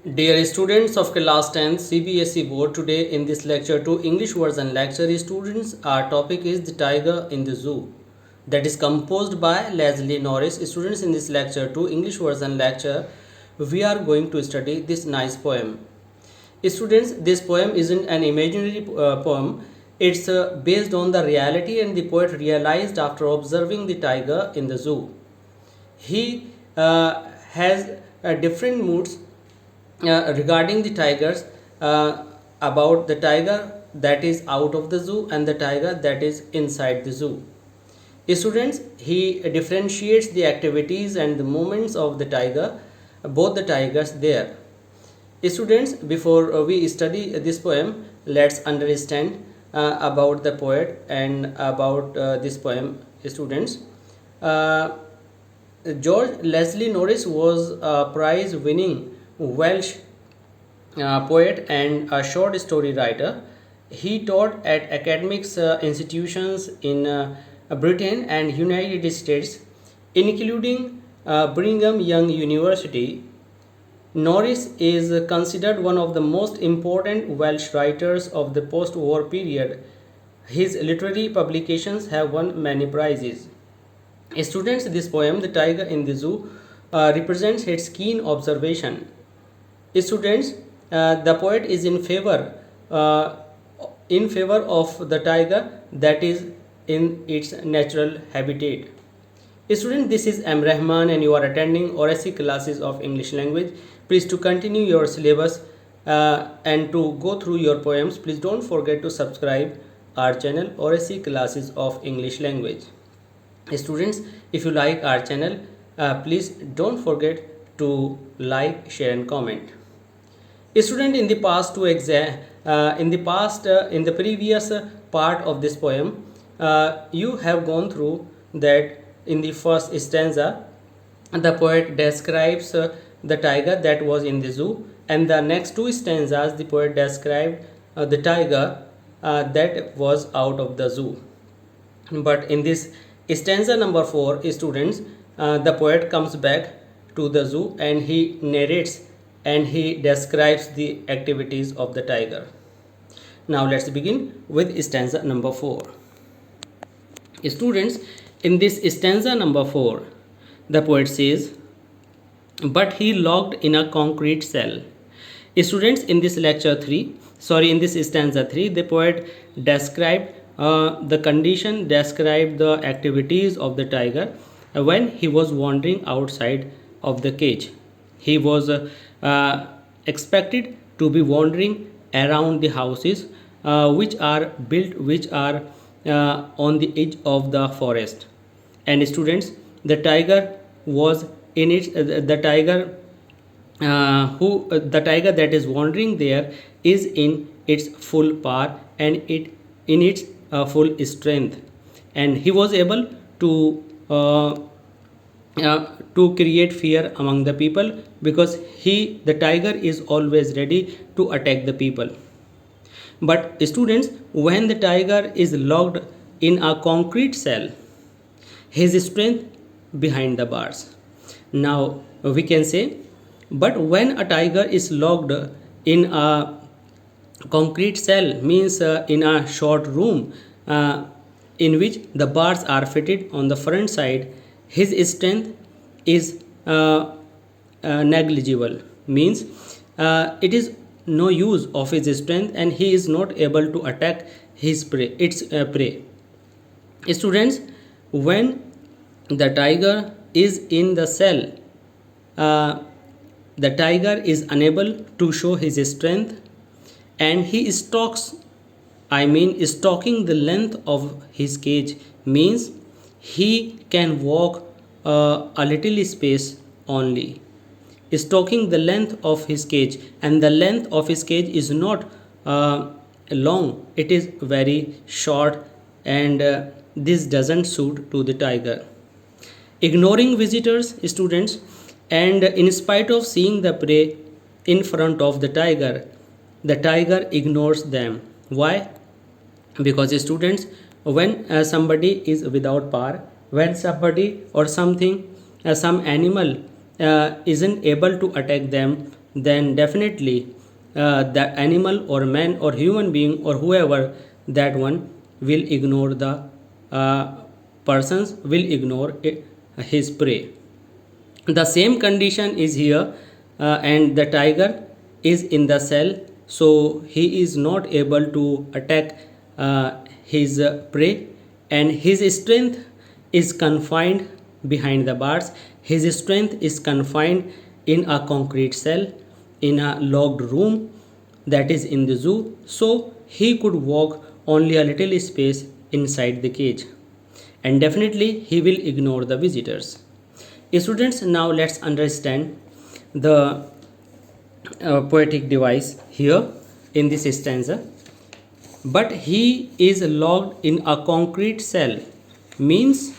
Dear students of class 10th CBSE board, today in this lecture 2 English version lecture, students, our topic is the tiger in the zoo, that is composed by Leslie Norris. Students, in this lecture 2 English version lecture, we are going to study this nice poem. Students, this poem isn't an imaginary poem. It's based on the reality and the poet realized after observing the tiger in the zoo. He has different moods regarding the tigers, about the tiger that is out of the zoo and the tiger that is inside the zoo. Students, he differentiates the activities and the movements of the tiger, both the tigers there. Students, before we study this poem, let's understand about the poet and about this poem. Students, uh, George Leslie Norris was a prize winning Welsh poet and a short story writer. He taught at academic institutions in Britain and United States, including Brigham Young University. Norris is considered one of the most important Welsh writers of the post war period. His literary publications have won many prizes. Students, this poem, The Tiger in the Zoo, represents its keen observation. Students, the poet is uh, in favor of the tiger that is in its natural habitat. Student, this is M. Rahman and you are attending ORSC classes of English language. Please to continue your syllabus and to go through your poems, please don't forget to subscribe our channel ORSC classes of English language. Students, if you like our channel, please don't forget to like, share and comment. Student, in the past two exam in the previous part of this poem, you have gone through that. In the first stanza, the poet describes the tiger that was in the zoo, and the next two stanzas the poet described the tiger that was out of the zoo. But in this stanza number 4, students, the poet comes back to the zoo and he narrates and he describes the activities of the tiger. Now let's begin with stanza number 4. Students, in this stanza number 4, the poet says, but he locked in a concrete cell. Students, in this in this stanza 3, the poet described the condition, described the activities of the tiger when he was wandering outside of the cage. He was expected to be wandering around the houses which are built, which are on the edge of the forest. And students, the tiger was in its the tiger that is wandering there is in its full power and it in its full strength, and he was able to create fear among the people, because the tiger is always ready to attack the people. But students, when the tiger is locked in a concrete cell, his strength behind the bars. Now we can say, but when a tiger is locked in a concrete cell, means in a short room in which the bars are fitted on the front side, his strength is negligible, means it is no use of his strength and he is not able to attack his prey. Students, when the tiger is in the cell, uh, the tiger is unable to show his strength and he stalking the length of his cage, means he can walk a little space only, stalking the length of his cage, and the length of his cage is not long, it is very short, and this doesn't suit to the tiger. Ignoring visitors, students, and in spite of seeing the prey in front of the tiger ignores them. Why? Because students, when somebody is without power, when somebody or something, some animal isn't able to attack them, then definitely the animal or man or human being or whoever, that one will ignore the persons, will ignore his prey. The same condition is here, and the tiger is in the cell, so he is not able to attack his prey, and his strength is confined behind the bars. His strength is confined in a concrete cell, in a locked room, that is in the zoo, so he could walk only a little space inside the cage, and definitely he will ignore the visitors. Students, now let's understand the poetic device here in this stanza. But he is locked in a concrete cell means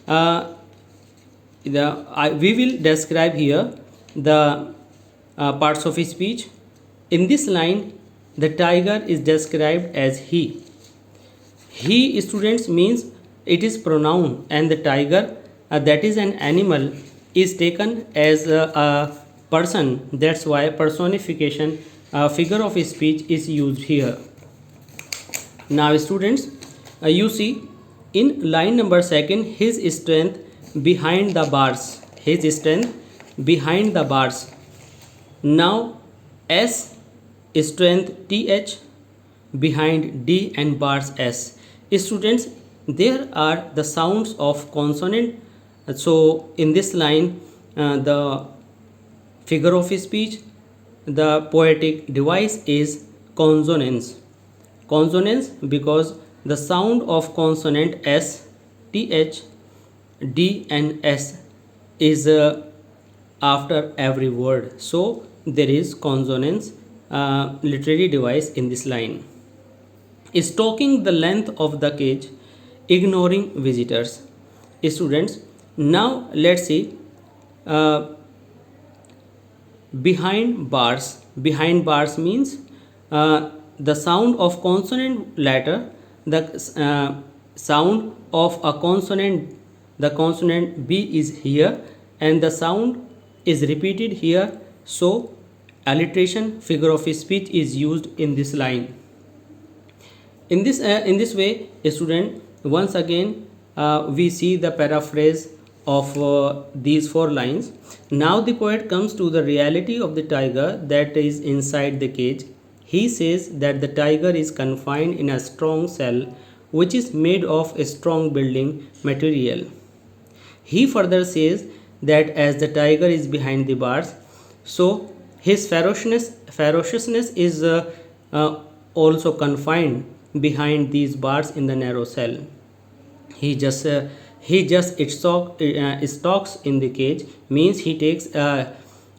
uh, we will describe here the parts of his speech. In this line, the tiger is described as he. He, students, means it is pronoun, and the tiger, that is an animal, is taken as a person. That's why personification, figure of speech is used here. Now students, you see in line number second, his strength behind the bars, his strength behind the bars. Now S strength TH behind D and bars S. Students, there are the sounds of consonant. So in this line, the figure of speech, the poetic device is consonance. Consonance because the sound of consonant S, TH, D and S is after every word. So there is consonance literary device in this line. Stalking the length of the cage, ignoring visitors. Students, now let's see behind bars. Behind bars means the sound of consonant letter, the sound of a consonant, the consonant B is here, and the sound is repeated here, so alliteration, figure of speech is used in this line. In this way, student, once again we see the paraphrase of these four lines. Now the poet comes to the reality of the tiger that is inside the cage. He says that the tiger is confined in a strong cell which is made of a strong building material. He further says that as the tiger is behind the bars, so his ferociousness is also confined behind these bars in the narrow cell. He just stalks in the cage, means he takes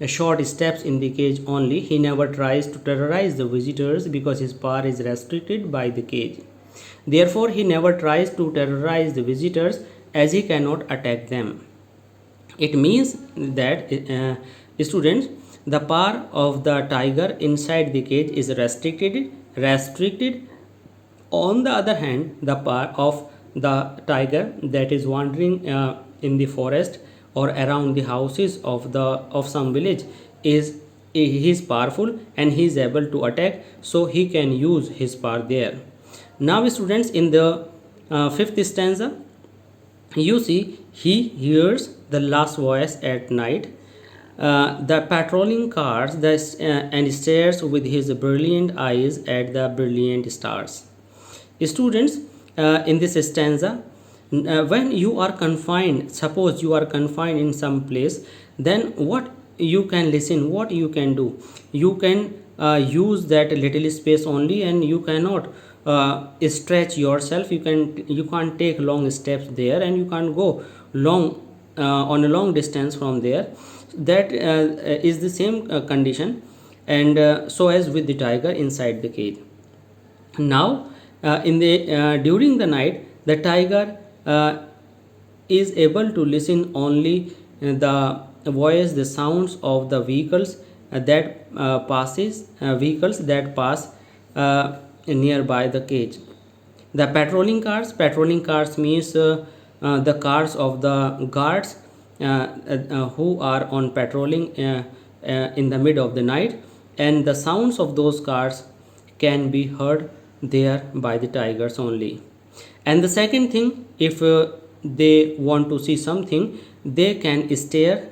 short steps in the cage only. He never tries to terrorize the visitors because his power is restricted by the cage. Therefore, he never tries to terrorize the visitors as he cannot attack them. It means that students, the power of the tiger inside the cage is restricted. On the other hand, the power of the tiger that is wandering in the forest or around the houses of some village is he is powerful and he is able to attack, so he can use his power there. Now students, in the fifth stanza, you see he hears the last voice at night, the patrolling cars and stares with his brilliant eyes at the brilliant stars. Students, in this stanza, when you are confined, suppose you are confined in some place, then what you can listen, what you can do, you can use that little space only, and you cannot stretch yourself, you can't take long steps there, and you can't go long on a long distance from there. That is the same condition, and so as with the tiger inside the cage. Now in the during the night, the tiger is able to listen only the voice, the sounds of the vehicles vehicles that pass nearby the cage. The patrolling cars means the cars of the guards who are on patrolling in the mid of the night, and the sounds of those cars can be heard there by the tigers only. And the second thing, if they want to see something, they can stare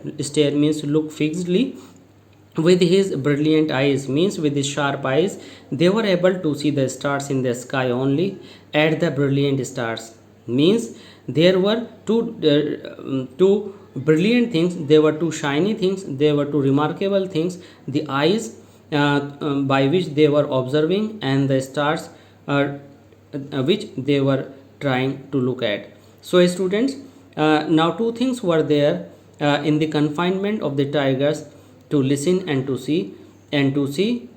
means look fixedly with his brilliant eyes, means with his sharp eyes. They were able to see the stars in the sky only, at the brilliant stars, means there were two brilliant things, there were two shiny things, there were two remarkable things, the eyes by which they were observing, and the stars which they were trying to look at. So students, now two things were there in the confinement of the tigers, to listen and to see. And to see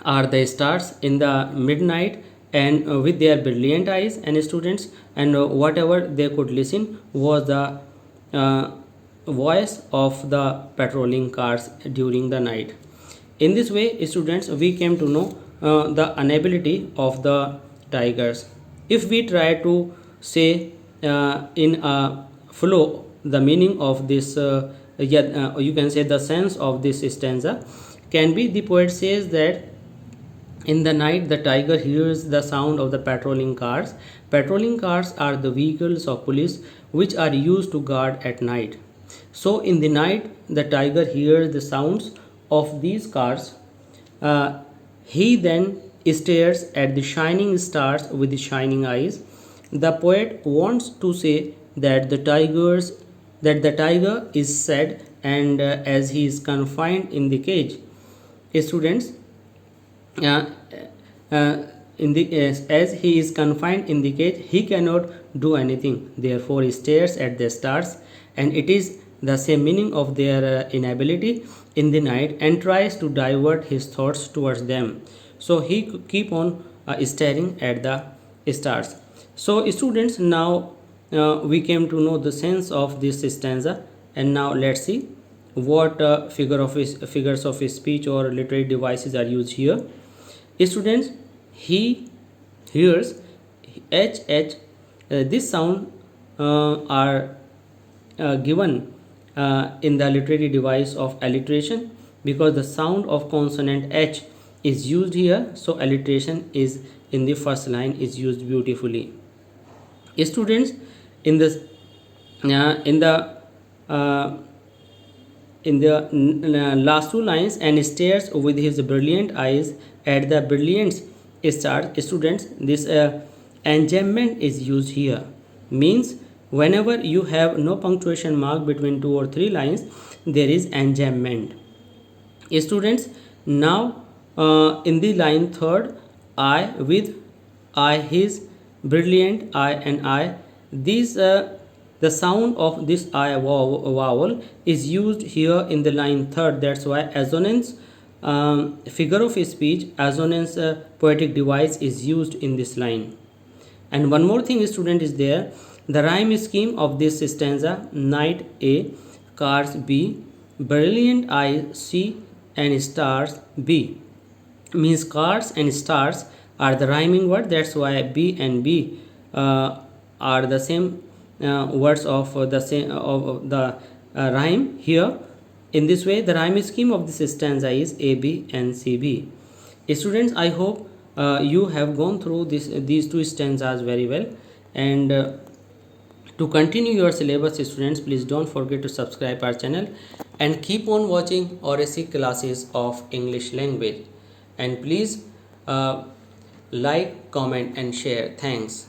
are the stars in the midnight, and with their brilliant eyes, and students, and whatever they could listen was the voice of the patrolling cars during the night. In this way, students, we came to know the inability of the tigers. If we try to say in a flow the meaning of this, you can say the sense of this stanza can be, the poet says that in the night the tiger hears the sound of the patrolling cars. Patrolling cars are the vehicles of police which are used to guard at night. So in the night the tiger hears the sounds of these cars. He then stares at the shining stars with the shining eyes. The poet wants to say that the tiger is sad, and as he is confined in the cage. Students, uh, as he is confined in the cage, he cannot do anything. Therefore, he stares at the stars, and it is the same meaning of their inability in the night, and tries to divert his thoughts towards them. So he keep on staring at the stars. So students, now we came to know the sense of this stanza, and now let's see what figures of speech or literary devices are used here. Students, he hears h h. This sound are given in the literary device of alliteration, because the sound of consonant h is used here, so alliteration is in the first line is used beautifully. Students, in this uh, in the last two lines, and stares with his brilliant eyes at the brilliant stars. Students, this enjambment is used here, means whenever you have no punctuation mark between two or three lines, there is enjambment. Students, now in the line third, I with I, his, brilliant, I, and I, these the sound of this I vowel is used here in the line third. That's why assonance figure of speech, assonance poetic device is used in this line. And one more thing, student, is there, the rhyme scheme of this stanza: night A, cars B, brilliant I, C, and stars B. Means cars and stars are the rhyming word. That's why B and B are the same words of the same of the rhyme here. In this way, the rhyme scheme of this stanza is A, B, and C, B. Students, I hope you have gone through these two stanzas very well. And to continue your syllabus, students, please don't forget to subscribe our channel and keep on watching RSC classes of English language. And please like, comment, and share. Thanks.